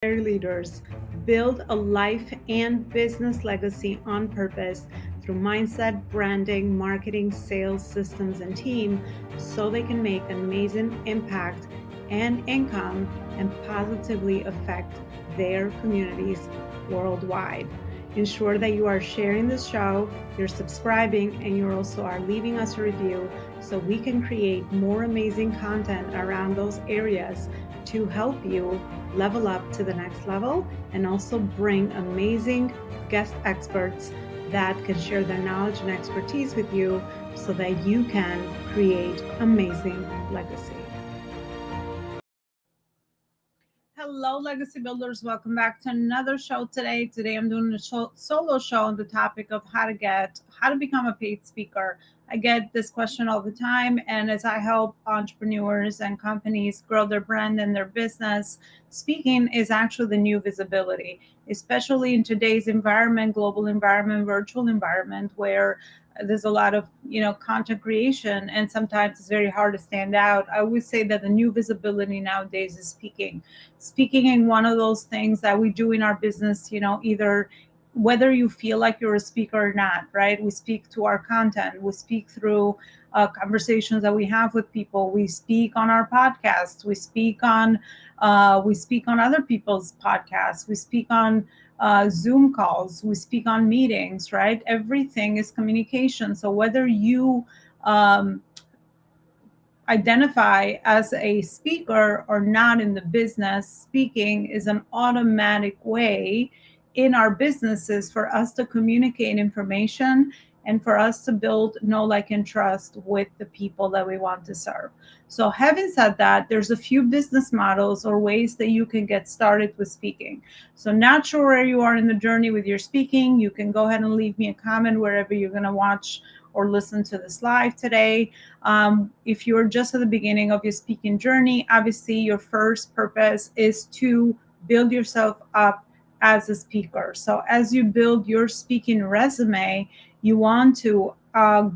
leaders build a life and business legacy on purpose through mindset, branding, marketing, sales, systems, and team so they can make an amazing impact and income and positively affect their communities worldwide. Ensure that you are sharing this show, you're subscribing, and you also are leaving us a review so we can create more amazing content around those areas to help you level up to the next level and also bring amazing guest experts that can share their knowledge and expertise with you so that you can create amazing legacy. Hello, Legacy Builders. Welcome back to another show today. Today I'm doing a solo show on the topic of how to become a paid speaker. I get this question all the time, and as I help entrepreneurs and companies grow their brand and their business, speaking is actually the new visibility, especially in today's environment, global environment, virtual environment, where there's a lot of content creation, and sometimes it's very hard to stand out. I always say that the new visibility nowadays is speaking in one of those things that we do in our business, either whether you feel like you're a speaker or not, right? We speak to our content, we speak through conversations that we have with people, we speak on our podcast, we speak on other people's podcasts, we speak on Zoom calls, we speak on meetings, right? Everything is communication. So whether you identify as a speaker or not in the business, speaking is an automatic way in our businesses for us to communicate information and for us to build know, like, and trust with the people that we want to serve. So having said that, there's a few business models or ways that you can get started with speaking. So not sure where you are in the journey with your speaking, you can go ahead and leave me a comment wherever you're going to watch or listen to this live today. If you're just at the beginning of your speaking journey, obviously your first purpose is to build yourself up as a speaker. So as you build your speaking resume, you want to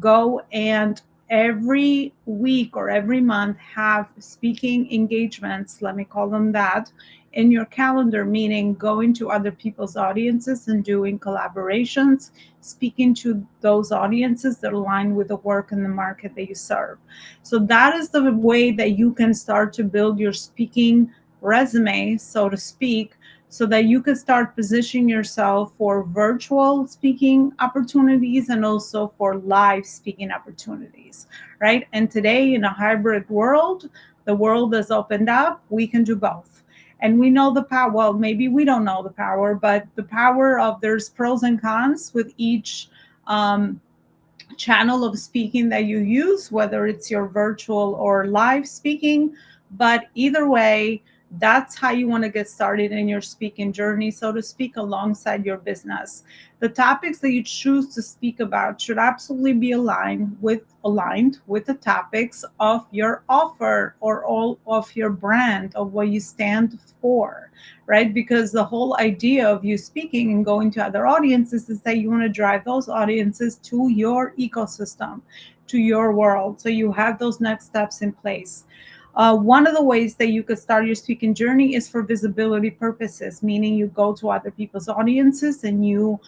go and every week or every month have speaking engagements, let me call them that, in your calendar, meaning going to other people's audiences and doing collaborations, speaking to those audiences that align with the work and the market that you serve. So that is the way that you can start to build your speaking resume, so to speak, so that you can start positioning yourself for virtual speaking opportunities and also for live speaking opportunities, right? And today in a hybrid world, the world has opened up, we can do both. And we know the power, well, maybe we don't know the power, but the power of there's pros and cons with each channel of speaking that you use, whether it's your virtual or live speaking. But either way, that's how you want to get started in your speaking journey, so to speak, alongside your business. The topics that you choose to speak about should absolutely be aligned with the topics of your offer or all of your brand, of what you stand for, right? Because the whole idea of you speaking and going to other audiences is that you want to drive those audiences to your ecosystem, to your world. So you have those next steps in place. One of the ways that you could start your speaking journey is for visibility purposes, meaning you go to other people's audiences and you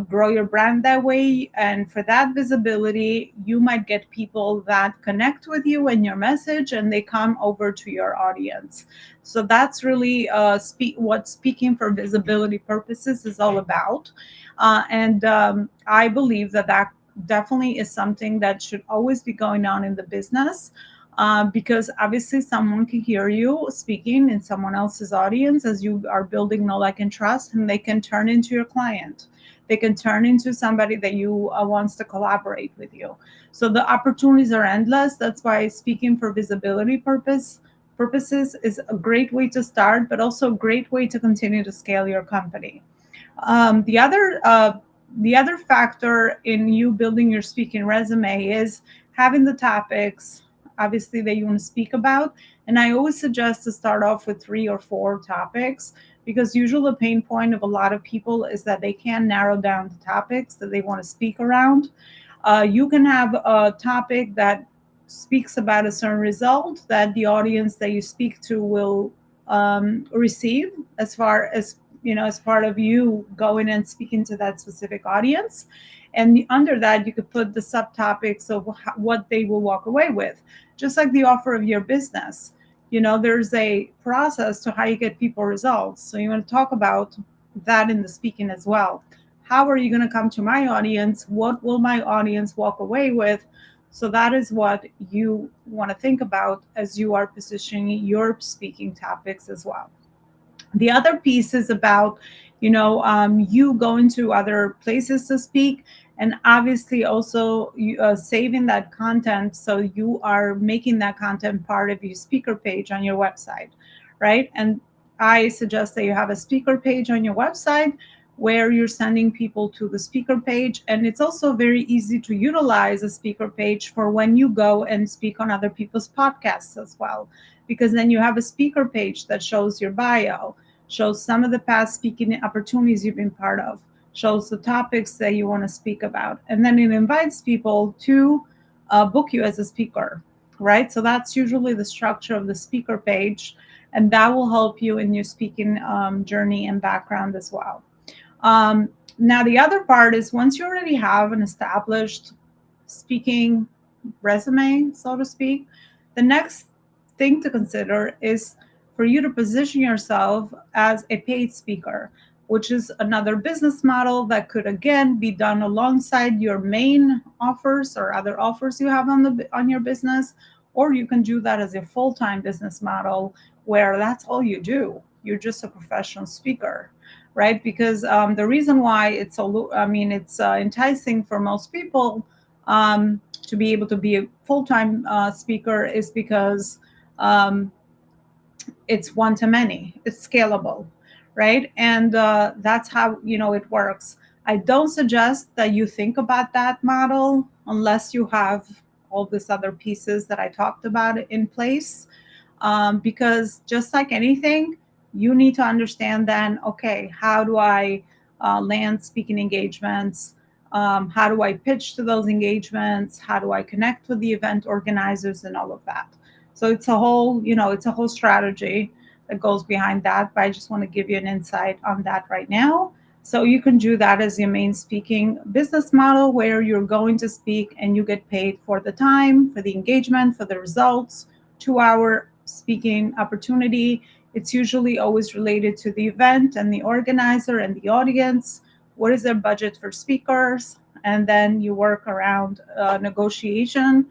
grow your brand that way. And for that visibility, you might get people that connect with you and your message, and they come over to your audience. So that's really what speaking for visibility purposes is all about. And I believe that definitely is something that should always be going on in the business. Because obviously someone can hear you speaking in someone else's audience as you are building know, like, and trust, and they can turn into your client. They can turn into somebody that you wants to collaborate with you. So the opportunities are endless. That's why speaking for visibility purposes is a great way to start, but also a great way to continue to scale your company. The other factor in you building your speaking resume is having the topics, obviously, that you want to speak about. And I always suggest to start off with 3 or 4 topics, because usually the pain point of a lot of people is that they can't narrow down the topics that they want to speak around. You can have a topic that speaks about a certain result that the audience that you speak to will receive, as far as as part of you going and speaking to that specific audience. And under that, you could put the subtopics of what they will walk away with, just like the offer of your business. There's a process to how you get people results. So you want to talk about that in the speaking as well. How are you going to come to my audience? What will my audience walk away with? So that is what you want to think about as you are positioning your speaking topics as well. The other piece is about you going to other places to speak, and obviously also saving that content, so you are making that content part of your speaker page on your website, right? And I suggest that you have a speaker page on your website where you're sending people to the speaker page. And it's also very easy to utilize a speaker page for when you go and speak on other people's podcasts as well, because then you have a speaker page that shows your bio, shows some of the past speaking opportunities you've been part of, shows the topics that you want to speak about, and then it invites people to book you as a speaker, right? So that's usually the structure of the speaker page, and that will help you in your speaking journey and background as well. Now, the other part is once you already have an established speaking resume, so to speak, the next thing to consider is for you to position yourself as a paid speaker, which is another business model that could again be done alongside your main offers or other offers you have on your business, or you can do that as a full-time business model where that's all you do. You're just a professional speaker, right? Because the reason why it's enticing for most people to be able to be a full-time speaker is because it's one to many, it's scalable, right? And that's how it works. I don't suggest that you think about that model unless you have all these other pieces that I talked about in place, because just like anything, you need to understand then, okay, how do I land speaking engagements? How do I pitch to those engagements? How do I connect with the event organizers and all of that? So it's a whole strategy that goes behind that. But I just want to give you an insight on that right now. So you can do that as your main speaking business model, where you're going to speak and you get paid for the time, for the engagement, for the results. 2-hour speaking opportunity. It's usually always related to the event and the organizer and the audience. What is their budget for speakers? And then you work around negotiation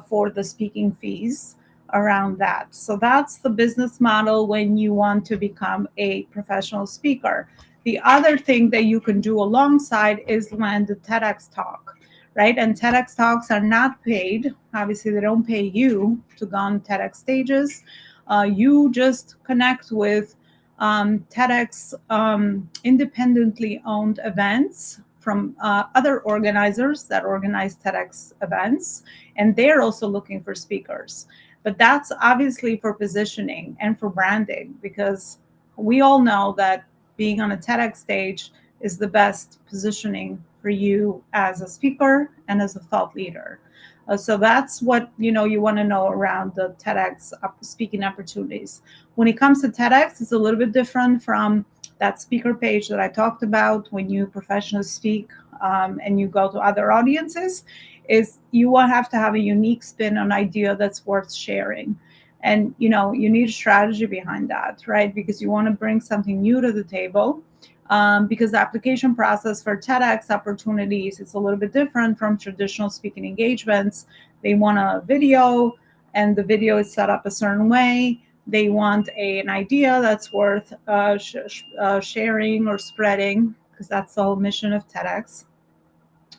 for the speaking fees around that. So that's the business model when you want to become a professional speaker. The other thing that you can do alongside is land a TEDx talk, right? And TEDx talks are not paid. Obviously, they don't pay you to go on TEDx stages. You just connect with TEDx independently owned events from other organizers that organize TEDx events, and they're also looking for speakers. But that's obviously for positioning and for branding, because we all know that being on a TEDx stage is the best positioning for you as a speaker and as a thought leader. So that's what you want to know around the TEDx speaking opportunities. When it comes to TEDx, it's a little bit different from that speaker page that I talked about when you professionally speak and you go to other audiences. Is you will have to have a unique spin on idea that's worth sharing. And you need a strategy behind that, right? Because you want to bring something new to the table. Because the application process for TEDx opportunities is a little bit different from traditional speaking engagements. They want a video, and the video is set up a certain way. They want an idea that's worth sharing or spreading, because that's the whole mission of TEDx.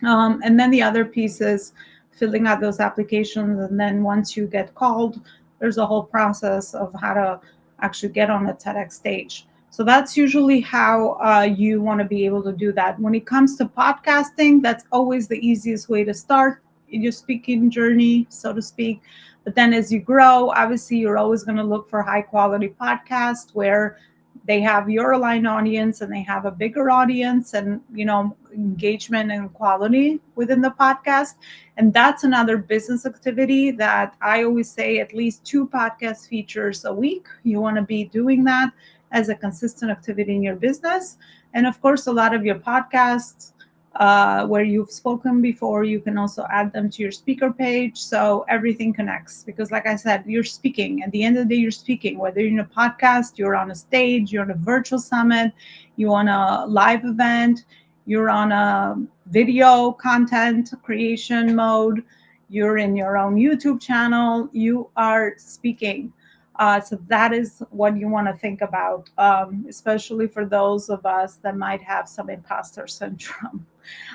And then the other piece is filling out those applications. And then once you get called, there's a whole process of how to actually get on a TEDx stage. So that's usually how you want to be able to do that. When it comes to podcasting, that's always the easiest way to start in your speaking journey, so to speak. But then as you grow, obviously, you're always going to look for high quality podcasts where they have your aligned audience and they have a bigger audience. And, engagement and quality within the podcast. And that's another business activity that I always say at least 2 podcast features a week. You want to be doing that as a consistent activity in your business. And of course, a lot of your podcasts where you've spoken before, you can also add them to your speaker page. So everything connects because, like I said, you're speaking. At the end of the day, you're speaking, whether you're in a podcast, you're on a stage, you're on a virtual summit, you're on a live event, you're on a video content creation mode, you're in your own YouTube channel, you are speaking. So that is what you want to think about, especially for those of us that might have some imposter syndrome.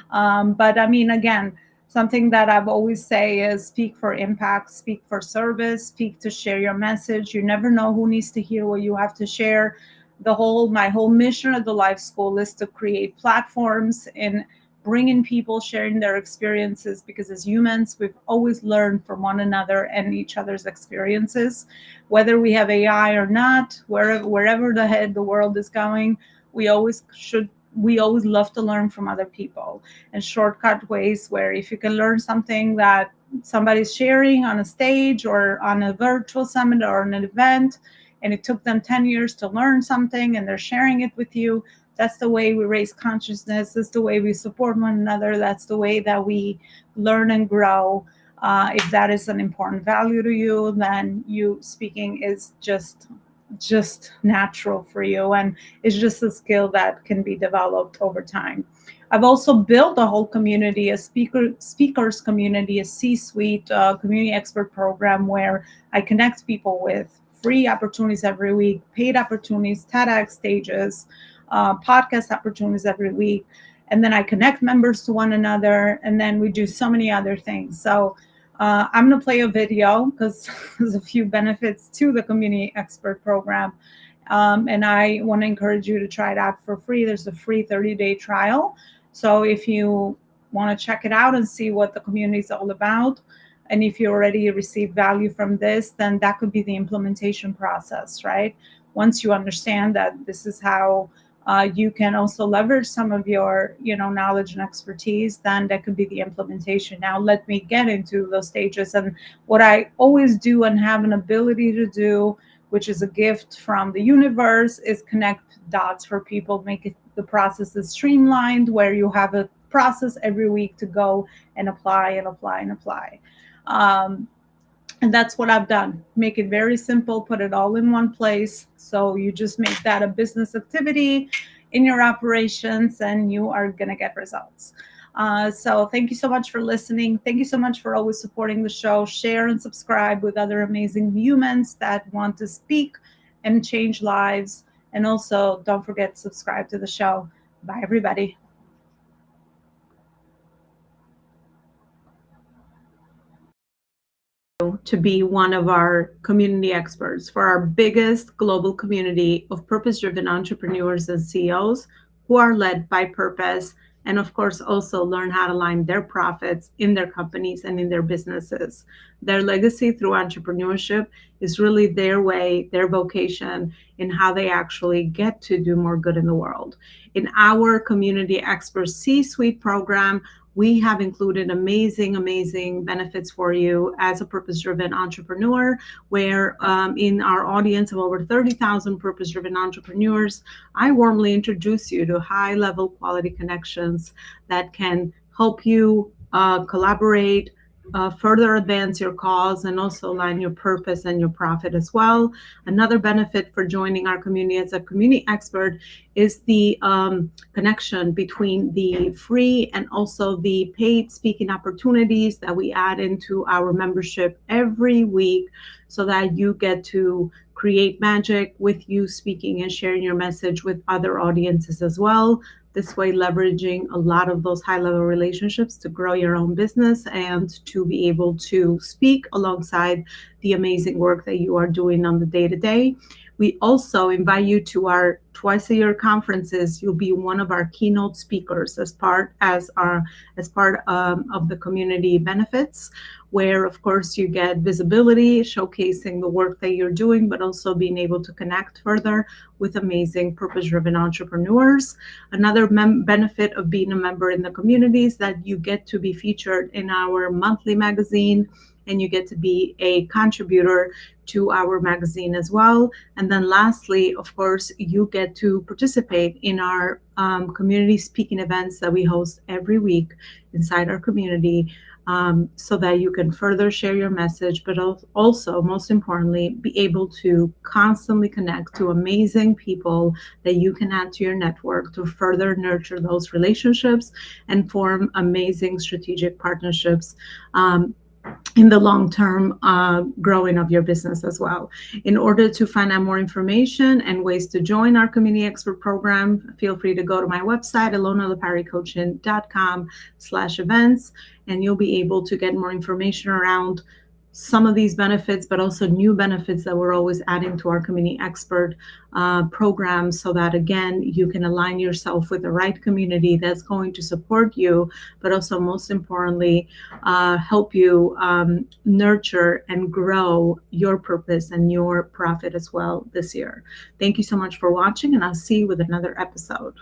But I mean, again, something that I've always say is speak for impact, speak for service, speak to share your message. You never know who needs to hear what you have to share. My whole mission of the Life School is to create platforms and bring in people sharing their experiences, because as humans, we've always learned from one another and each other's experiences. Whether we have AI or not, wherever the world is going, we always love to learn from other people and shortcut ways where if you can learn something that somebody's sharing on a stage or on a virtual summit or an event, and it took them 10 years to learn something and they're sharing it with you, that's the way we raise consciousness. That's the way we support one another. That's the way that we learn and grow. If that is an important value to you, then you speaking is just natural for you, and it's just a skill that can be developed over time. I've also built a whole community, a speakers community, a C-suite community expert program where I connect people with free opportunities every week, paid opportunities, TEDx stages, podcast opportunities every week. And then I connect members to one another, and then we do so many other things. So I'm going to play a video because there's a few benefits to the community expert program. And I want to encourage you to try it out for free. There's a free 30-day trial. So if you want to check it out and see what the community is all about, and if you already receive value from this, then that could be the implementation process, right? Once you understand that this is how you can also leverage some of your, knowledge and expertise, then that could be the implementation. Now, let me get into those stages. And what I always do and have an ability to do, which is a gift from the universe, is connect dots for people, make it the processes streamlined, where you have a process every week to go and apply and apply and apply. And that's what I've done. Make it very simple, put it all in one place. So you just make that a business activity in your operations, and you are going to get results. So thank you so much for listening. Thank you so much for always supporting the show. Share and subscribe with other amazing humans that want to speak and change lives. And also, don't forget to subscribe to the show. Bye, everybody. To be one of our community experts for our biggest global community of purpose-driven entrepreneurs and CEOs who are led by purpose, and of course also learn how to align their profits in their companies and in their businesses. Their legacy through entrepreneurship is really their way, their vocation, in how they actually get to do more good in the world. In our Community Expert C-Suite program, we have included amazing benefits for you as a purpose-driven entrepreneur, where in our audience of over 30,000 purpose-driven entrepreneurs, I warmly introduce you to high-level quality connections that can help you collaborate, further advance your cause, and also align your purpose and your profit as well. Another benefit for joining our community as a community expert is the connection between the free and also the paid speaking opportunities that we add into our membership every week, so that you get to create magic with you speaking and sharing your message with other audiences as well. This way, leveraging a lot of those high-level relationships to grow your own business and to be able to speak alongside the amazing work that you are doing on the day-to-day. We also invite you to our twice a year conferences. You'll be one of our keynote speakers as part of the community benefits, where of course you get visibility, showcasing the work that you're doing, but also being able to connect further with amazing purpose-driven entrepreneurs. Another benefit of being a member in the community is that you get to be featured in our monthly magazine, and you get to be a contributor to our magazine as well. And then lastly, of course, you get to participate in our community speaking events that we host every week inside our community, so that you can further share your message, but also, most importantly, be able to constantly connect to amazing people that you can add to your network to further nurture those relationships and form amazing strategic partnerships in the long-term growing of your business as well. In order to find out more information and ways to join our community expert program, feel free to go to my website, elonalaparicoaching.com/events, and you'll be able to get more information around some of these benefits, but also new benefits that we're always adding to our community expert program, so that again, you can align yourself with the right community that's going to support you, but also most importantly, help you nurture and grow your purpose and your profit as well this year. Thank you so much for watching, and I'll see you with another episode.